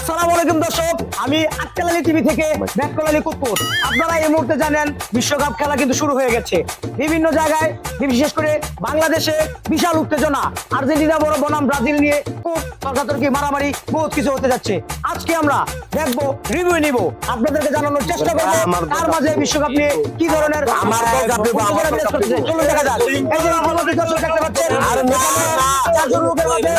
আসসালামু আলাইকুম দর্শক, আমি আক্কেল আলী টিভি থেকে ব্যাককল আলী কুতকুত। আপনারা এই মুহূর্তে জানেন বিশ্বকাপ খেলা কিন্তু শুরু হয়ে গেছে। বিভিন্ন জায়গায় বিশেষ করে বাংলাদেশে বিশাল উত্তেজনা, আর্জেন্টিনা বড় বনাম ব্রাজিল নিয়ে খুব তর্কাতর্কি মারামারি বহুত কিছু হতে যাচ্ছে। আজকে আমরা দেখবো, রিভিউ নিব, আপনাদেরকে জানানোর চেষ্টা করবো তার মাঝে বিশ্বকাপ নিয়ে কি ধরনের উত্তেজনা বিরাজ করতেছে। চলুন দেখা যাক। এই যে আমাদের দর্শক দেখতে পাচ্ছেন, চারজন লোকের মধ্যে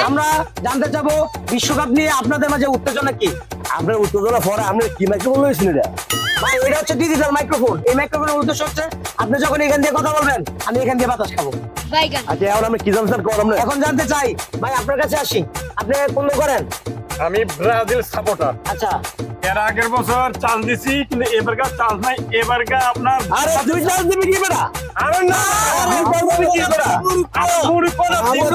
আমরা জানতে চাবো বিশ্বকাপ নিয়ে আপনাদের মাঝে উত্তেজনা কি? আপনার উত্তেজনা পরে আপনি কি মাইক্রোফোন লইছেন এটা? ভাই এটা হচ্ছে ডিজিটাল মাইক্রোফোন। এই মাইক্রোফোনের উদ্দেশ্য হচ্ছে আপনি যখন এখান দিয়ে কথা বলবেন আমি এখান দিয়ে বাতাস খাবো। আচ্ছা এখন আমি কি জানতে করলাম না? এখন জানতে চাই ভাই, আপনার কাছে আসি, আপনি কোন করেন? আমি ব্রাজিল সাপোর্টার। আচ্ছা, এর আগের বছর চান্স দিছি কিন্তু এবারকার চান্স নাই। এবারকার আপনার আরে দুই চান্স দিবি কি বেটা? আরে না আমি করব কি বেটা? পুরো কোন ভাই